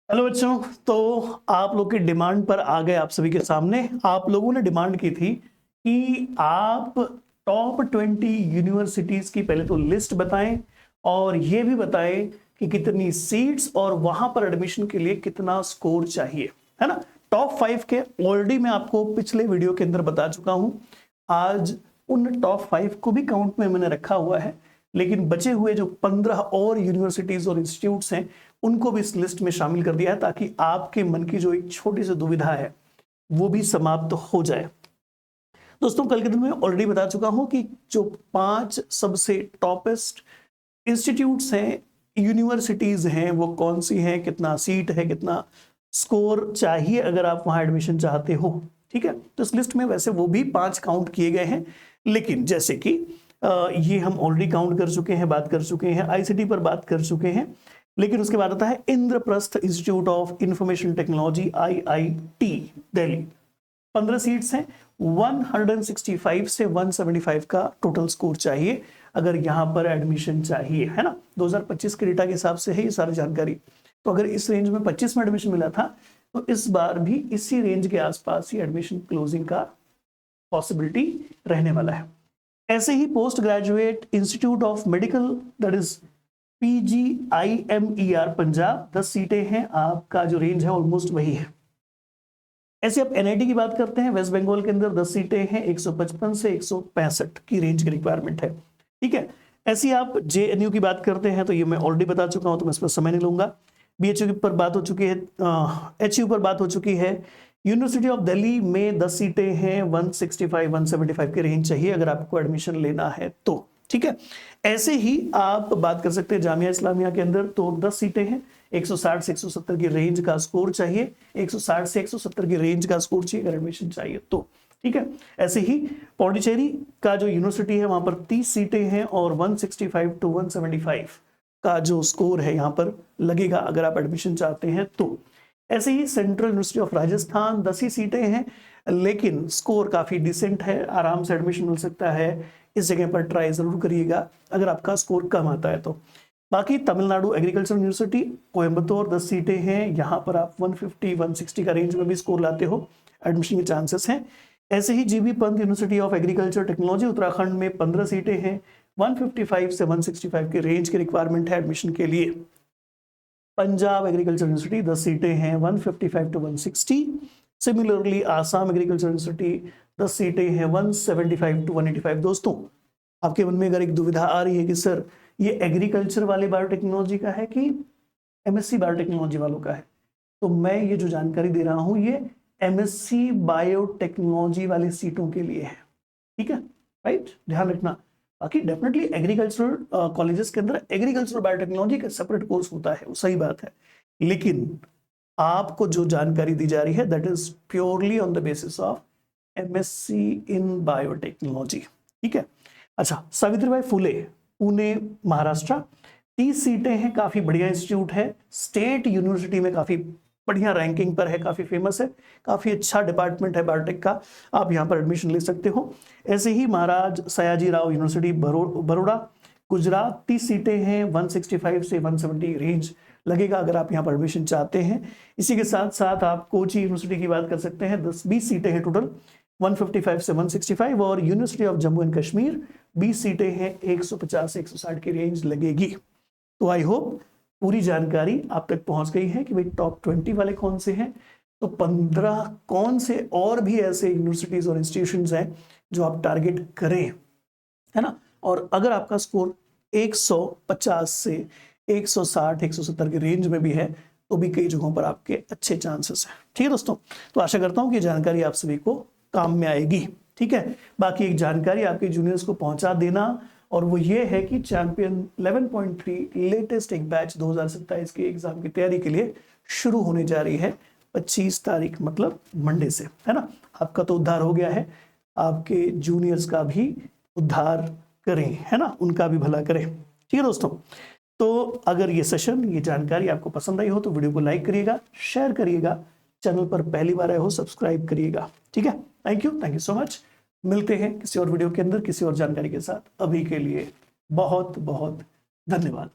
Hello बच्चों, तो आप लोग की डिमांड पर आ गए आप सभी के सामने। आप लोगों ने डिमांड की थी कि आप टॉप 20 यूनिवर्सिटीज की पहले तो लिस्ट बताएं और ये भी बताएं कि कितनी सीट्स और वहां पर एडमिशन के लिए कितना स्कोर चाहिए, है ना। टॉप 5 के ऑलरेडी मैं आपको पिछले वीडियो के अंदर बता चुका हूं। आज उन टॉप 5 को भी काउंट में मैंने रखा हुआ है, लेकिन बचे हुए जो 15 और यूनिवर्सिटीज और इंस्टीट्यूट्स हैं उनको भी इस लिस्ट में शामिल कर दिया है, ताकि आपके मन की जो एक छोटी सी दुविधा है वो भी समाप्त हो जाए। दोस्तों, कल के दिन में ऑलरेडी बता चुका हूं कि जो 5 सबसे टॉपेस्ट इंस्टीट्यूट्स हैं, यूनिवर्सिटीज हैं, वो कौन सी हैं, कितना सीट है, कितना स्कोर चाहिए अगर आप वहां एडमिशन चाहते हो। ठीक है, तो इस लिस्ट में वैसे वो भी 5 काउंट किए गए हैं, लेकिन जैसे कि ये हम ऑलरेडी काउंट कर चुके हैं, बात कर चुके हैं, आईसीटी पर बात कर चुके हैं। लेकिन उसके बाद आता है Indraprastha institute of information technology, IIT Delhi. 15 seats हैं, 165 से 175 का टोटल स्कोर चाहिए अगर यहां पर एडमिशन चाहिए, है ना। 2025 के डेटा के हिसाब से है ये सारी जानकारी। तो अगर इस रेंज में 25 में एडमिशन मिला था, तो इस बार भी इसी रेंज के आसपास ही एडमिशन क्लोजिंग का पॉसिबिलिटी रहने वाला है। ऐसे ही post graduate institute of medical, that is PGIMER Punjab, 10 सीटें हैं, आपका जो रेंज है ऑलमोस्ट वही है। ऐसे आप एनआईटी की बात करते हैं, वेस्ट बंगाल के अंदर 10 सीटें हैं, 155 से 165 की रेंज की रिक्वायरमेंट है। ठीक है, ऐसी आप जेएनयू की बात करते हैं तो ये मैं ऑलरेडी बता चुका हूं, तो मैं इस पर समय नहीं लूंगा। बीएचयू पर बात हो चुकी है, एचयू पर बात हो चुकी है। यूनिवर्सिटी ऑफ दिल्ली में 10 सीटें हैं, 165 175 की रेंज चाहिए अगर आपको एडमिशन लेना है तो। ठीक है, ऐसे ही आप बात कर सकते हैं जामिया इस्लामिया के अंदर, तो 10 सीटें हैं, 160 से 170 की रेंज का स्कोर चाहिए, 160 से 170 की रेंज का स्कोर चाहिए अगर एडमिशन चाहिए तो। ठीक है, ऐसे ही पौंडीचेरी का जो यूनिवर्सिटी है वहां पर 30 सीटें हैं और 165 टू 175 का जो स्कोर है यहाँ पर लगेगा अगर आप एडमिशन चाहते हैं तो। ऐसे ही सेंट्रल यूनिवर्सिटी ऑफ राजस्थान, 10 ही सीटें हैं, लेकिन स्कोर काफी डिसेंट है, आराम से एडमिशन मिल सकता है। इस जगह पर ट्राई जरूर करिएगा अगर आपका स्कोर कम आता है तो। बाकी तमिलनाडु एग्रीकल्चर यूनिवर्सिटी कोयम्बतूर, 10 सीटें हैं, यहाँ पर आप 150 160 का रेंज में भी स्कोर लाते हो, एडमिशन के चांसेस हैं। ऐसे ही GB Pant university of agriculture technology Uttarakhand में 15 सीटें हैं, 155 से 165 के रेंज की रिक्वायरमेंट है एडमिशन के लिए। पंजाब एग्रीकल्चर यूनिवर्सिटी 10 सीटें हैं, 155 to 160। Similarly Assam agriculture university 10 सीटें हैं, 175 टू 185। दोस्तों, आपके मन में अगर एक दुविधा आ रही है कि सर ये एग्रीकल्चर वाले बायोटेक्नोलॉजी का है कि एमएससी बायोटेक्नोलॉजी वालों का है, तो मैं ये जो जानकारी दे रहा हूं ये एमएससी बायोटेक्नोलॉजी वाली सीटों के लिए है। ठीक है, राइट, ध्यान रखना। बाकी डेफिनेटली एग्रीकल्चरल कॉलेजेस के अंदर एग्रीकल्चरल बायोटेक्नोलॉजी का सेपरेट कोर्स होता है, वो सही बात है, लेकिन आपको जो जानकारी दी जा रही है that is purely on the basis of MSc in biotechnology. ठीक है, अच्छा, सावित्रीबाई फुले पुणे महाराष्ट्र, 30 सीटें हैं, काफी बढ़िया इंस्टीट्यूट है, स्टेट यूनिवर्सिटी में काफी बढ़िया रैंकिंग पर है, काफी फेमस है, काफी अच्छा डिपार्टमेंट है बायोटेक का, आप यहाँ पर एडमिशन ले सकते हो। ऐसे ही महाराज सयाजी राव यूनिवर्सिटी बड़ौदा गुजरात, 30 सीटें हैं, 165 से 170 रेंज लगेगा अगर आप यहाँ पर एडमिशन चाहते हैं। इसी के साथ साथ आप कोची यूनिवर्सिटी की बात कर सकते हैं, 10-20 सीटें हैं टोटल, 155 से 165। और university of Jammu and Kashmir 20 सीटें हैं, 150 से 160 की रेंज लगेगी। तो आई होप पूरी जानकारी आप तक पहुंच गई है कि भाई टॉप 20 वाले कौन से हैं, तो 15 कौन से और भी ऐसे यूनिवर्सिटीज और इंस्टीट्यूशंस हैं जो आप टारगेट करें, है ना। और अगर आपका स्कोर 150 से 160 170 की रेंज में भी है तो भी कई जगहों पर आपके अच्छे चांसेस हैं। ठीक है दोस्तों, तो आशा करता हूं कि जानकारी आप सभी को काम में आएगी। ठीक है, बाकी एक जानकारी आपके जूनियर्स को पहुंचा देना, और वो ये है कि चैंपियन 11.3 लेटेस्ट एक बैच 2027 के एग्जाम की तैयारी के लिए शुरू होने जा रही है 25 तारीख, मतलब मंडे से, है ना। आपका तो उद्धार हो गया है, आपके जूनियर्स का भी उद्धार करें, है ना, उनका भी भला करें। ठीक है दोस्तों, तो अगर ये सेशन, ये जानकारी आपको पसंद आई हो तो वीडियो को लाइक करिएगा, शेयर करिएगा, चैनल पर पहली बार आए हो सब्सक्राइब करिएगा। ठीक है, थैंक यू सो मच। मिलते हैं किसी और वीडियो के अंदर किसी और जानकारी के साथ। अभी के लिए बहुत बहुत धन्यवाद।